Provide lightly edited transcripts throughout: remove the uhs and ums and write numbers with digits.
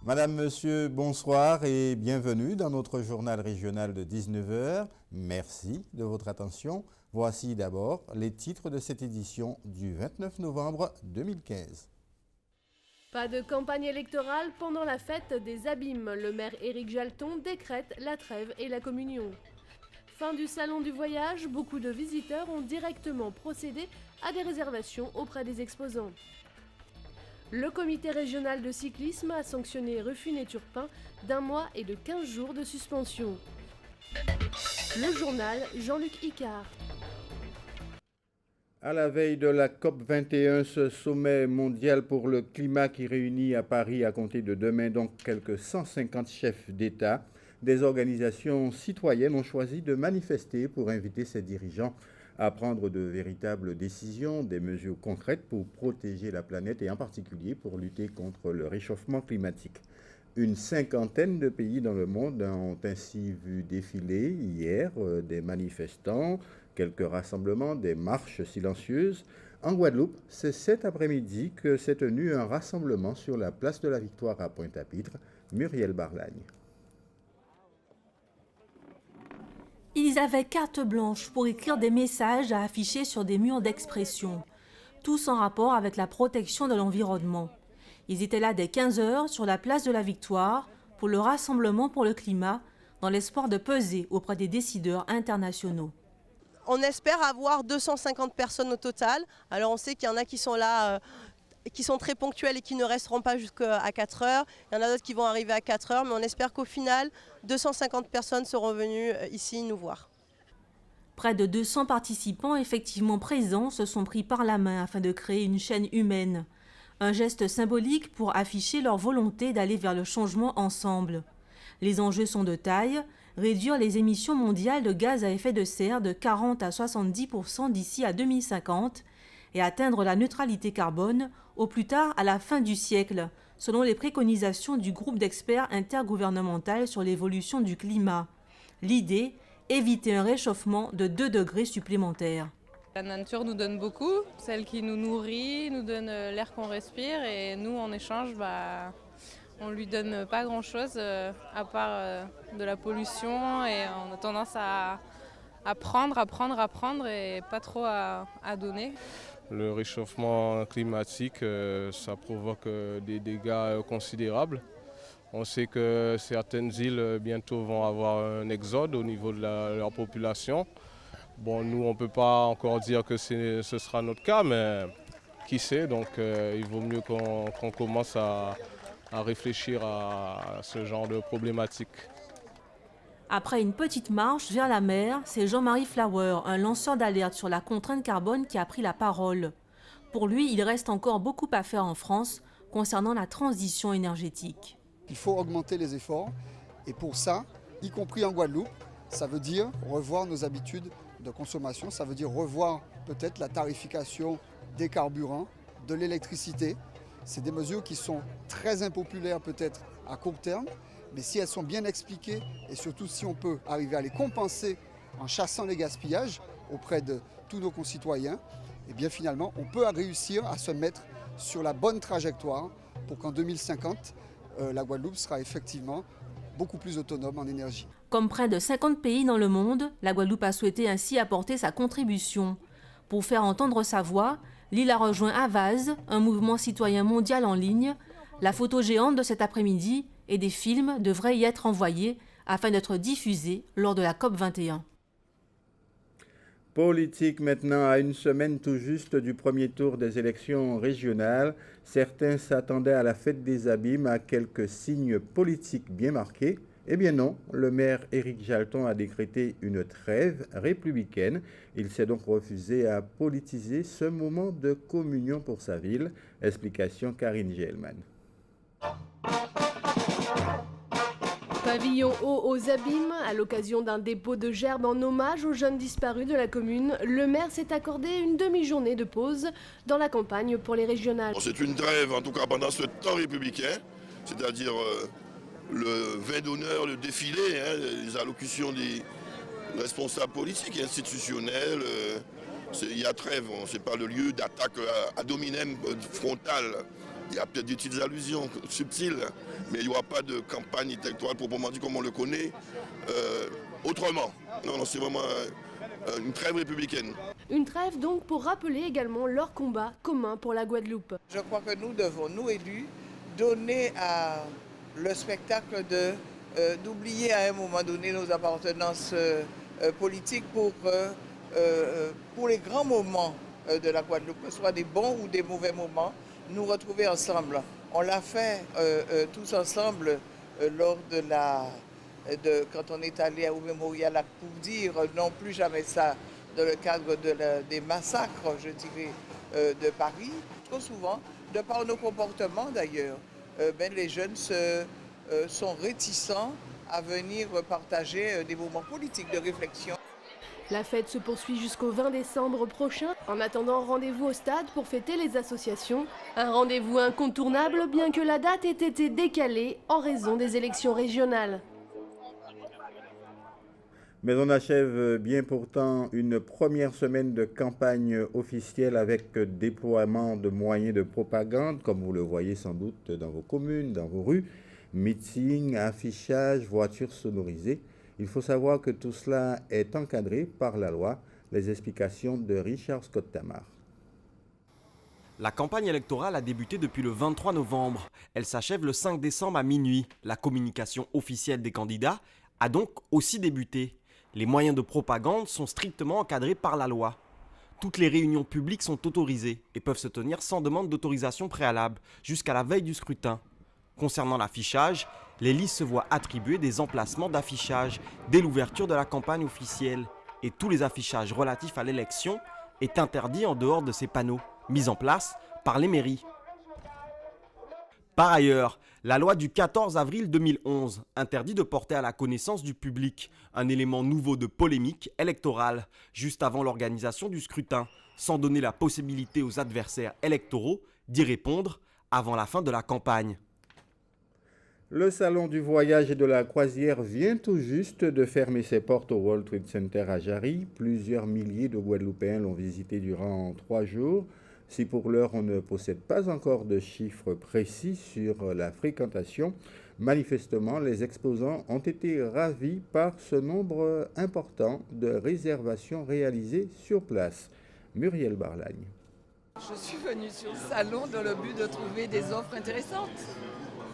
Madame, Monsieur, bonsoir et bienvenue dans notre journal régional de 19 heures. Merci de votre attention. Voici d'abord les titres de cette édition du 29 novembre 2015. Pas de campagne électorale pendant la fête des abîmes. Le maire Éric Jalton décrète la trêve et la communion. Fin du salon du voyage, beaucoup de visiteurs ont directement procédé à des réservations auprès des exposants. Le comité régional de cyclisme a sanctionné Ruffin-et-Turpin d'1 mois et de 15 jours de suspension. Le journal Jean-Luc Icard. À la veille de la COP21, ce sommet mondial pour le climat qui réunit à Paris à compter de demain donc quelques 150 chefs d'État, des organisations citoyennes ont choisi de manifester pour inviter ces dirigeants à prendre de véritables décisions, des mesures concrètes pour protéger la planète et en particulier pour lutter contre le réchauffement climatique. Une cinquantaine de pays dans le monde ont ainsi vu défiler hier des manifestants, quelques rassemblements, des marches silencieuses. En Guadeloupe, c'est cet après-midi que s'est tenu un rassemblement sur la place de la Victoire à Pointe-à-Pitre. Muriel Barlagne. Ils avaient carte blanche pour écrire des messages à afficher sur des murs d'expression, tous en rapport avec la protection de l'environnement. Ils étaient là dès 15 heures sur la place de la Victoire pour le Rassemblement pour le climat, dans l'espoir de peser auprès des décideurs internationaux. On espère avoir 250 personnes au total. Alors on sait qu'il y en a qui sont là, qui sont très ponctuels et qui ne resteront pas jusqu'à 4 heures. Il y en a d'autres qui vont arriver à 4 heures, mais on espère qu'au final, 250 personnes seront venues ici nous voir. Près de 200 participants effectivement présents se sont pris par la main afin de créer une chaîne humaine. Un geste symbolique pour afficher leur volonté d'aller vers le changement ensemble. Les enjeux sont de taille, réduire les émissions mondiales de gaz à effet de serre de 40 à 70% d'ici à 2050 et atteindre la neutralité carbone au plus tard à la fin du siècle, selon les préconisations du groupe d'experts intergouvernemental sur l'évolution du climat. L'idée, éviter un réchauffement de 2 degrés supplémentaires. La nature nous donne beaucoup, celle qui nous nourrit, nous donne l'air qu'on respire et nous en échange, on lui donne pas grand-chose à part de la pollution et on a tendance à prendre et pas trop à donner. Le réchauffement climatique, ça provoque des dégâts considérables. On sait que certaines îles bientôt vont avoir un exode au niveau de leur population. Bon, nous, on ne peut pas encore dire que ce sera notre cas, mais qui sait, donc il vaut mieux qu'on commence à réfléchir à ce genre de problématique. Après une petite marche vers la mer, c'est Jean-Marie Flower, un lanceur d'alerte sur la contrainte carbone, qui a pris la parole. Pour lui, il reste encore beaucoup à faire en France concernant la transition énergétique. Il faut augmenter les efforts et pour ça, y compris en Guadeloupe, ça veut dire revoir nos habitudes de consommation, ça veut dire revoir peut-être la tarification des carburants, de l'électricité. C'est des mesures qui sont très impopulaires peut-être à court terme, mais si elles sont bien expliquées et surtout si on peut arriver à les compenser en chassant les gaspillages auprès de tous nos concitoyens, et bien finalement on peut réussir à se mettre sur la bonne trajectoire pour qu'en 2050, la Guadeloupe sera effectivement beaucoup plus autonome en énergie. Comme près de 50 pays dans le monde, la Guadeloupe a souhaité ainsi apporter sa contribution. Pour faire entendre sa voix, l'île a rejoint Avaz, un mouvement citoyen mondial en ligne. La photo géante de cet après-midi et des films devraient y être envoyés afin d'être diffusés lors de la COP21. Politique maintenant, à une semaine tout juste du premier tour des élections régionales. Certains s'attendaient à la fête des abîmes à quelques signes politiques bien marqués. Eh bien non, le maire Éric Jalton a décrété une trêve républicaine. Il s'est donc refusé à politiser ce moment de communion pour sa ville. Explication Karine Gelman. Pavillon haut aux abîmes, à l'occasion d'un dépôt de gerbes en hommage aux jeunes disparus de la commune, le maire s'est accordé une demi-journée de pause dans la campagne pour les régionales. C'est une trêve, en tout cas pendant ce temps républicain, c'est-à-dire le vin d'honneur, le défilé, les allocutions des responsables politiques et institutionnels. Il y a trêve, ce n'est pas le lieu d'attaque ad hominem frontale. Il y a peut-être des petites allusions subtiles, mais il n'y aura pas de campagne électorale proprement dit comme on le connaît autrement. Non, c'est vraiment une trêve républicaine. Une trêve donc pour rappeler également leur combat commun pour la Guadeloupe. Je crois que nous devons, nous élus, donner à le spectacle d'oublier à un moment donné nos appartenances politiques pour les grands moments de la Guadeloupe, que ce soit des bons ou des mauvais moments, nous retrouver ensemble. On l'a fait tous ensemble lors quand on est allé au mémorial pour dire non plus jamais ça dans le cadre des massacres, je dirais, de Paris. Trop souvent, de par nos comportements d'ailleurs, les jeunes sont réticents à venir partager des moments politiques de réflexion. La fête se poursuit jusqu'au 20 décembre prochain. En attendant, rendez-vous au stade pour fêter les associations. Un rendez-vous incontournable, bien que la date ait été décalée en raison des élections régionales. Mais on achève bien pourtant une première semaine de campagne officielle avec déploiement de moyens de propagande, comme vous le voyez sans doute dans vos communes, dans vos rues, meetings, affichages, voitures sonorisées. Il faut savoir que tout cela est encadré par la loi. Les explications de Richard Scott-Tamar. La campagne électorale a débuté depuis le 23 novembre. Elle s'achève le 5 décembre à minuit. La communication officielle des candidats a donc aussi débuté. Les moyens de propagande sont strictement encadrés par la loi. Toutes les réunions publiques sont autorisées et peuvent se tenir sans demande d'autorisation préalable jusqu'à la veille du scrutin. Concernant l'affichage, les listes se voient attribuer des emplacements d'affichage dès l'ouverture de la campagne officielle et tous les affichages relatifs à l'élection est interdit en dehors de ces panneaux mis en place par les mairies. Par ailleurs, la loi du 14 avril 2011 interdit de porter à la connaissance du public un élément nouveau de polémique électorale juste avant l'organisation du scrutin, sans donner la possibilité aux adversaires électoraux d'y répondre avant la fin de la campagne. Le salon du voyage et de la croisière vient tout juste de fermer ses portes au World Trade Center à Jarry. Plusieurs milliers de Guadeloupéens l'ont visité durant 3 jours. Si pour l'heure on ne possède pas encore de chiffres précis sur la fréquentation, manifestement les exposants ont été ravis par ce nombre important de réservations réalisées sur place. Muriel Barlagne. Je suis venue sur le salon dans le but de trouver des offres intéressantes.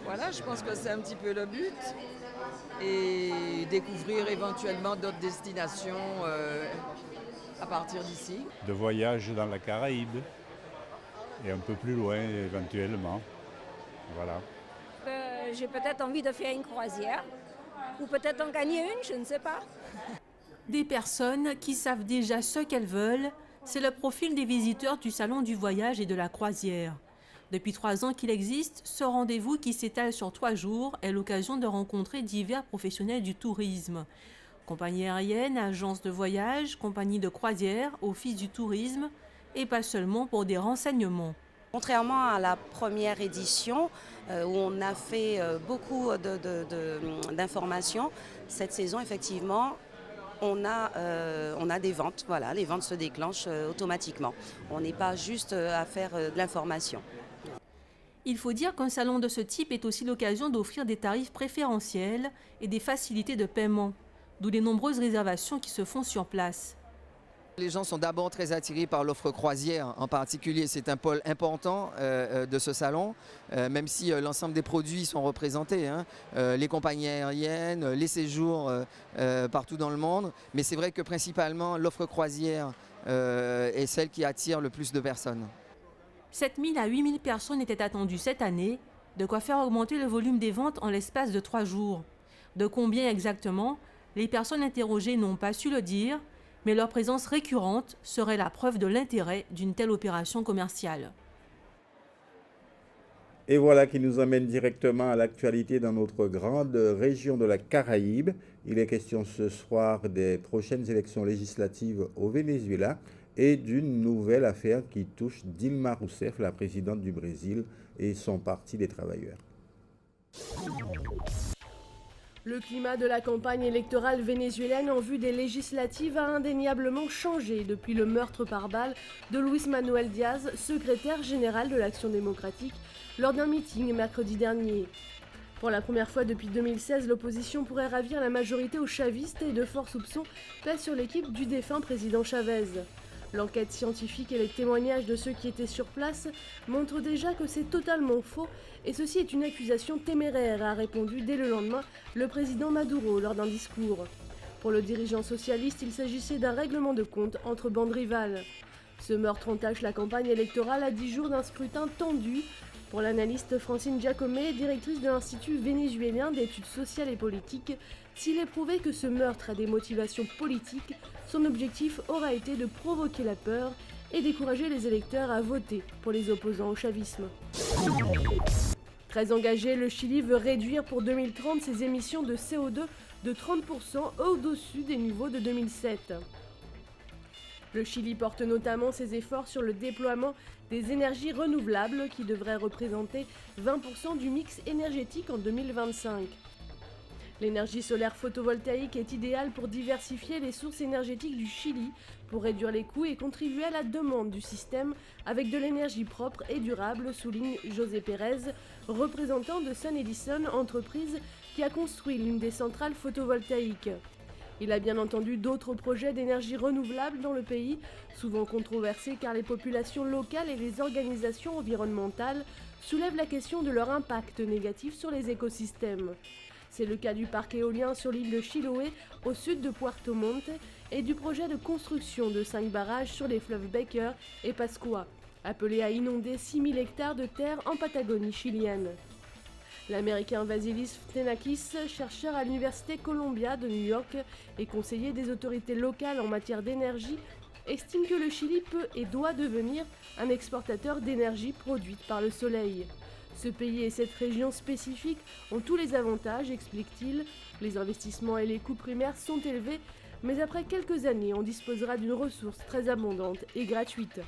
Voilà, je pense que c'est un petit peu le but. Et découvrir éventuellement d'autres destinations à partir d'ici. De voyage dans la Caraïbe et un peu plus loin éventuellement. Voilà. J'ai peut-être envie de faire une croisière ou peut-être en gagner une, je ne sais pas. Des personnes qui savent déjà ce qu'elles veulent, c'est le profil des visiteurs du salon du voyage et de la croisière. Depuis 3 ans qu'il existe, ce rendez-vous qui s'étale sur 3 jours est l'occasion de rencontrer divers professionnels du tourisme. Compagnies aériennes, agences de voyage, compagnies de croisière, office du tourisme, et pas seulement pour des renseignements. Contrairement à la première édition où on a fait beaucoup d'informations, cette saison effectivement on a des ventes. Voilà, les ventes se déclenchent automatiquement. On n'est pas juste à faire de l'information. Il faut dire qu'un salon de ce type est aussi l'occasion d'offrir des tarifs préférentiels et des facilités de paiement, d'où les nombreuses réservations qui se font sur place. Les gens sont d'abord très attirés par l'offre croisière en particulier. C'est un pôle important de ce salon, même si l'ensemble des produits sont représentés. Hein. Les compagnies aériennes, les séjours partout dans le monde. Mais c'est vrai que principalement l'offre croisière est celle qui attire le plus de personnes. 7 000 à 8 000 personnes étaient attendues cette année, de quoi faire augmenter le volume des ventes en l'espace de 3 jours. De combien exactement, les personnes interrogées n'ont pas su le dire, mais leur présence récurrente serait la preuve de l'intérêt d'une telle opération commerciale. Et voilà qui nous amène directement à l'actualité dans notre grande région de la Caraïbe. Il est question ce soir des prochaines élections législatives au Venezuela et d'une nouvelle affaire qui touche Dilma Rousseff, la présidente du Brésil, et son parti des travailleurs. Le climat de la campagne électorale vénézuélienne en vue des législatives a indéniablement changé depuis le meurtre par balle de Luis Manuel Diaz, secrétaire général de l'Action démocratique, lors d'un meeting mercredi dernier. Pour la première fois depuis 2016, l'opposition pourrait ravir la majorité aux chavistes et de forts soupçons pèsent sur l'équipe du défunt président Chavez. L'enquête scientifique et les témoignages de ceux qui étaient sur place montrent déjà que c'est totalement faux et ceci est une accusation téméraire, a répondu dès le lendemain le président Maduro lors d'un discours. Pour le dirigeant socialiste, il s'agissait d'un règlement de compte entre bandes rivales. Ce meurtre entache la campagne électorale à 10 jours d'un scrutin tendu. Pour l'analyste Francine Giacomé, directrice de l'Institut vénézuélien d'études sociales et politiques, s'il est prouvé que ce meurtre a des motivations politiques, son objectif aura été de provoquer la peur et décourager les électeurs à voter pour les opposants au chavisme. Très engagé, le Chili veut réduire pour 2030 ses émissions de CO2 de 30% au-dessus des niveaux de 2007. Le Chili porte notamment ses efforts sur le déploiement des énergies renouvelables qui devraient représenter 20% du mix énergétique en 2025. L'énergie solaire photovoltaïque est idéale pour diversifier les sources énergétiques du Chili, pour réduire les coûts et contribuer à la demande du système avec de l'énergie propre et durable, souligne José Pérez, représentant de Sun Edison, entreprise qui a construit l'une des centrales photovoltaïques. Il a bien entendu d'autres projets d'énergie renouvelable dans le pays, souvent controversés car les populations locales et les organisations environnementales soulèvent la question de leur impact négatif sur les écosystèmes. C'est le cas du parc éolien sur l'île de Chiloé, au sud de Puerto Montt, et du projet de construction de 5 barrages sur les fleuves Baker et Pascua, appelé à inonder 6000 hectares de terre en Patagonie chilienne. L'Américain Vasilis Ftenakis, chercheur à l'Université Columbia de New York et conseiller des autorités locales en matière d'énergie, estime que le Chili peut et doit devenir un exportateur d'énergie produite par le soleil. Ce pays et cette région spécifique ont tous les avantages, explique-t-il. Les investissements et les coûts primaires sont élevés, mais après quelques années, on disposera d'une ressource très abondante et gratuite.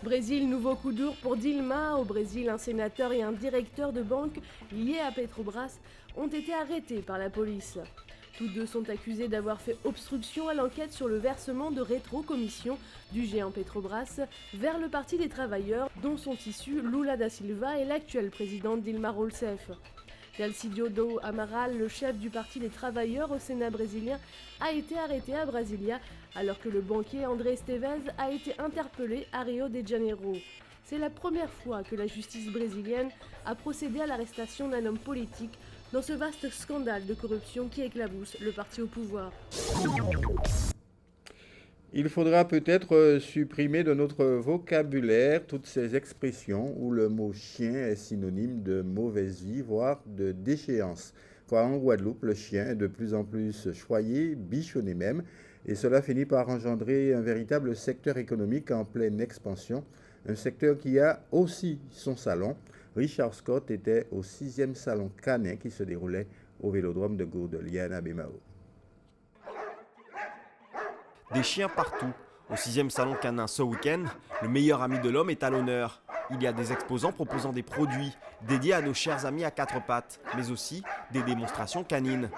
Brésil, nouveau coup dur pour Dilma. Au Brésil, un sénateur et un directeur de banque liés à Petrobras ont été arrêtés par la police. Tous deux sont accusés d'avoir fait obstruction à l'enquête sur le versement de rétrocommissions du géant Petrobras vers le Parti des travailleurs dont sont issus Lula da Silva et l'actuelle présidente Dilma Rousseff. Alcidio do Amaral, le chef du Parti des travailleurs au Sénat brésilien, a été arrêté à Brasilia alors que le banquier André Esteves a été interpellé à Rio de Janeiro. C'est la première fois que la justice brésilienne a procédé à l'arrestation d'un homme politique dans ce vaste scandale de corruption qui éclabousse le parti au pouvoir. Il faudra peut-être supprimer de notre vocabulaire toutes ces expressions où le mot chien est synonyme de mauvaise vie, voire de déchéance. Car en Guadeloupe, le chien est de plus en plus choyé, bichonné même, et cela finit par engendrer un véritable secteur économique en pleine expansion, un secteur qui a aussi son salon. Richard Scott était au 6e salon canin qui se déroulait au vélodrome de Gourdeliane à Bémao. Des chiens partout. Au 6e salon canin ce week-end, le meilleur ami de l'homme est à l'honneur. Il y a des exposants proposant des produits dédiés à nos chers amis à 4 pattes, mais aussi des démonstrations canines.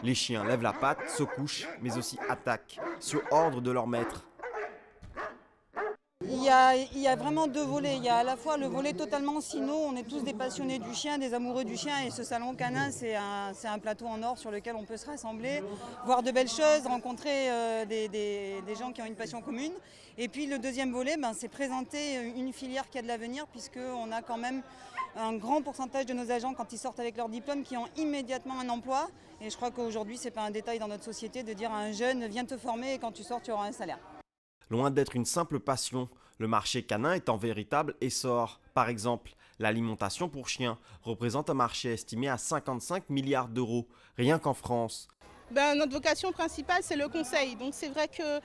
Les chiens lèvent la patte, se couchent, mais aussi attaquent, sur ordre de leur maître. Il y a vraiment 2 volets. Il y a à la fois le volet totalement sino, on est tous des passionnés du chien, des amoureux du chien, et ce salon canin, c'est un plateau en or sur lequel on peut se rassembler, voir de belles choses, rencontrer des gens qui ont une passion commune. Et puis le deuxième volet, c'est présenter une filière qui a de l'avenir, puisqu'on a quand même un grand pourcentage de nos agents, quand ils sortent avec leur diplôme, qui ont immédiatement un emploi. Et je crois qu'aujourd'hui, ce n'est pas un détail dans notre société de dire à un jeune, viens te former et quand tu sors, tu auras un salaire. Loin d'être une simple passion, le marché canin est en véritable essor. Par exemple, l'alimentation pour chiens représente un marché estimé à 55 milliards d'euros, rien qu'en France. Notre vocation principale, c'est le conseil. Donc c'est vrai que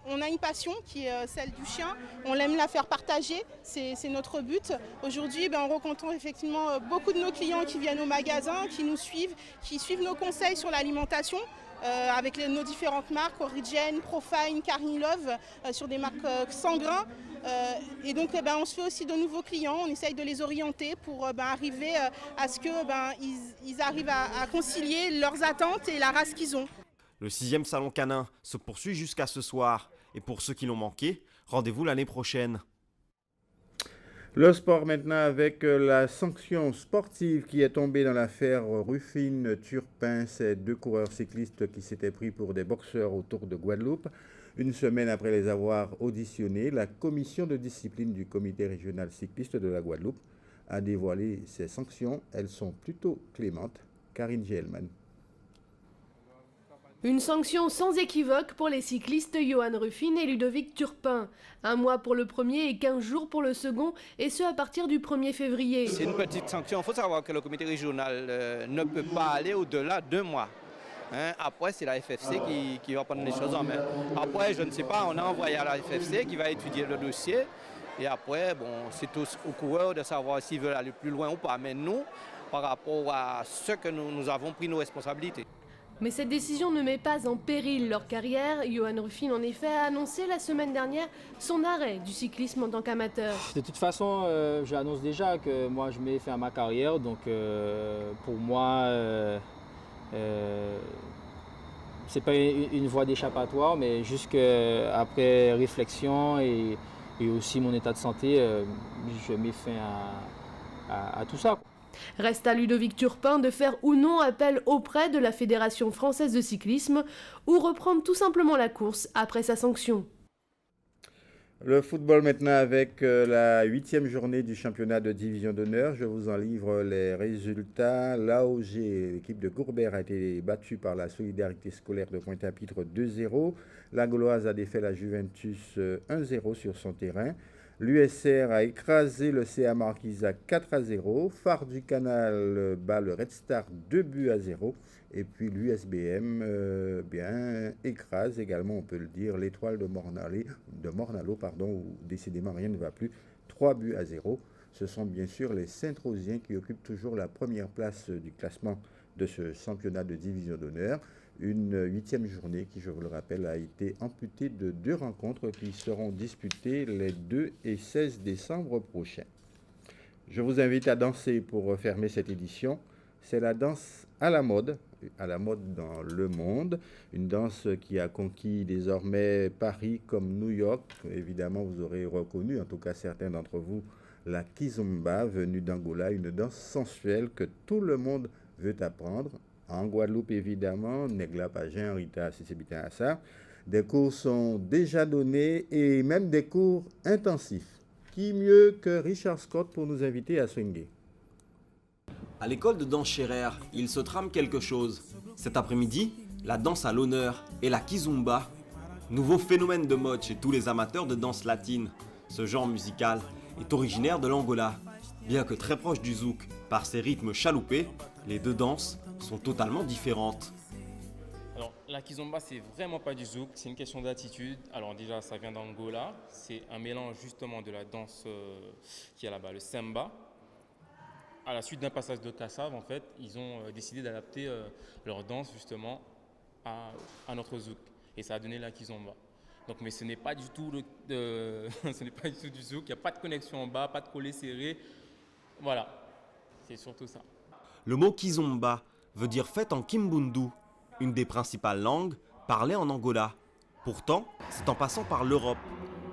on a une passion qui est celle du chien. On aime la faire partager, c'est notre but. Aujourd'hui, on rencontre effectivement beaucoup de nos clients qui viennent au magasin, qui nous suivent, qui suivent nos conseils sur l'alimentation. avec nos différentes marques, Origin, Profine, Carnilove, sur des marques sans grains. Et donc on se fait aussi de nouveaux clients, on essaye de les orienter pour arriver à ce qu'ils arrivent à concilier leurs attentes et la race qu'ils ont. Le 6e salon canin se poursuit jusqu'à ce soir. Et pour ceux qui l'ont manqué, rendez-vous l'année prochaine. Le sport maintenant avec la sanction sportive qui est tombée dans l'affaire Ruffin-Turpin, ces 2 coureurs cyclistes qui s'étaient pris pour des boxeurs au Tour de Guadeloupe. Une semaine après les avoir auditionnés, la commission de discipline du comité régional cycliste de la Guadeloupe a dévoilé ses sanctions. Elles sont plutôt clémentes. Karine Gelman. Une sanction sans équivoque pour les cyclistes Johan Ruffin et Ludovic Turpin. 1 mois pour le premier et 15 jours pour le second, et ce à partir du 1er février. C'est une petite sanction. Il faut savoir que le comité régional ne peut pas aller au-delà d'1 mois. Après, c'est la FFC qui va prendre les choses en main. Après, je ne sais pas, on a envoyé à la FFC qui va étudier le dossier. Et après, c'est aux coureurs de savoir s'ils veulent aller plus loin ou pas. Mais nous, par rapport à ce que nous avons pris nos responsabilités. Mais cette décision ne met pas en péril leur carrière. Johan Ruffin, en effet, a annoncé la semaine dernière son arrêt du cyclisme en tant qu'amateur. De toute façon, j'annonce déjà que moi, je mets fin à ma carrière. Donc, pour moi, c'est pas une voie d'échappatoire, mais juste qu'après réflexion et aussi mon état de santé, je mets fin à tout ça. Reste à Ludovic Turpin de faire ou non appel auprès de la Fédération française de cyclisme ou reprendre tout simplement la course après sa sanction. Le football maintenant avec la 8e journée du championnat de division d'honneur. Je vous en livre les résultats. L'AOG, l'équipe de Courbert, a été battue par la Solidarité scolaire de Pointe-à-Pitre 2-0. La Gauloise a défait la Juventus 1-0 sur son terrain. L'USR a écrasé le CA Marquisa 4-0. Phare du Canal bat le Red Star 2-0. Et puis l'USBM écrase également, on peut le dire, l'Étoile de Mornalo, où décidément rien ne va plus, 3-0. Ce sont bien sûr les Saint-Rosiens qui occupent toujours la première place du classement de ce championnat de division d'honneur. Une 8e journée qui, je vous le rappelle, a été amputée de 2 rencontres qui seront disputées les 2 et 16 décembre prochains. Je vous invite à danser pour fermer cette édition. C'est la danse à la mode dans le monde. Une danse qui a conquis désormais Paris comme New York. Évidemment, vous aurez reconnu, en tout cas certains d'entre vous, la kizomba venue d'Angola, une danse sensuelle que tout le monde veut apprendre. En Guadeloupe, évidemment, Negla Pagin, Rita Sissébita Assa. Des cours sont déjà donnés et même des cours intensifs. Qui mieux que Richard Scott pour nous inviter à swinguer? À l'école de danse Scherer, il se trame quelque chose. Cet après-midi, la danse à l'honneur et la kizomba. Nouveau phénomène de mode chez tous les amateurs de danse latine. Ce genre musical est originaire de l'Angola. Bien que très proche du zouk par ses rythmes chaloupés, les 2 danses sont totalement différentes. Alors, la kizomba, c'est vraiment pas du zouk, c'est une question d'attitude. Alors déjà, ça vient d'Angola, c'est un mélange justement de la danse qui est là-bas, le samba. À la suite d'un passage de Kassav, en fait, ils ont décidé d'adapter leur danse justement à notre zouk. Et ça a donné la kizomba. Donc, mais ce n'est pas du tout ce n'est pas du tout du zouk, il n'y a pas de connexion en bas, pas de collet serré. Voilà, c'est surtout ça. Le mot kizomba veut dire fête en Kimbundu, une des principales langues parlées en Angola. Pourtant, c'est en passant par l'Europe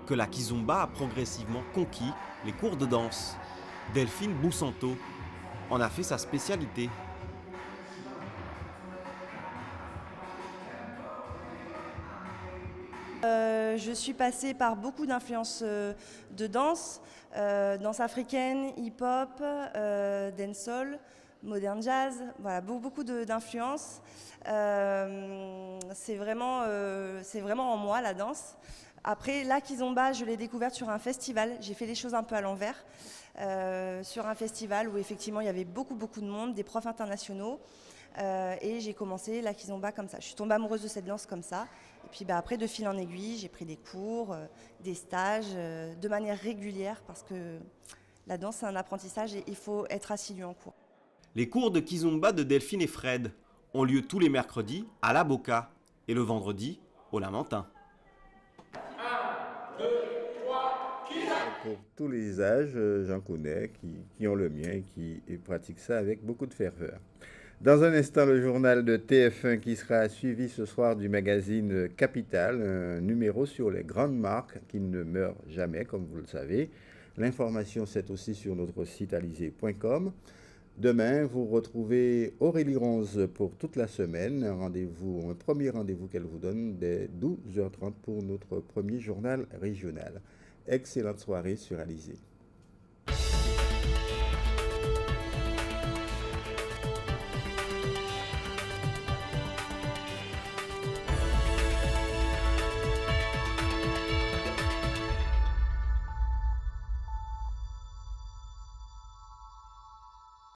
que la kizomba a progressivement conquis les cours de danse. Delphine Boussanto en a fait sa spécialité. Je suis passée par beaucoup d'influences de danse, danse africaine, hip-hop, dancehall, modern jazz, voilà, beaucoup d'influences. C'est vraiment en moi la danse. Après, la kizomba, je l'ai découverte sur un festival. J'ai fait les choses un peu à l'envers. Sur un festival où effectivement il y avait beaucoup de monde, des profs internationaux. Et j'ai commencé la kizomba comme ça. Je suis tombée amoureuse de cette danse comme ça. Et puis après, de fil en aiguille, j'ai pris des cours, des stages, de manière régulière parce que la danse, c'est un apprentissage et il faut être assidu en cours. Les cours de kizomba de Delphine et Fred ont lieu tous les mercredis à la Boca et le vendredi au Lamentin. Pour tous les âges, j'en connais qui ont le mien et qui pratiquent ça avec beaucoup de ferveur. Dans un instant, le journal de TF1 qui sera suivi ce soir du magazine Capital, un numéro sur les grandes marques qui ne meurent jamais, comme vous le savez. L'information, c'est aussi sur notre site alizé.com. Demain, vous retrouvez Aurélie Ronze pour toute la semaine. Un premier rendez-vous qu'elle vous donne dès 12h30 pour notre premier journal régional. Excellente soirée sur Alizé.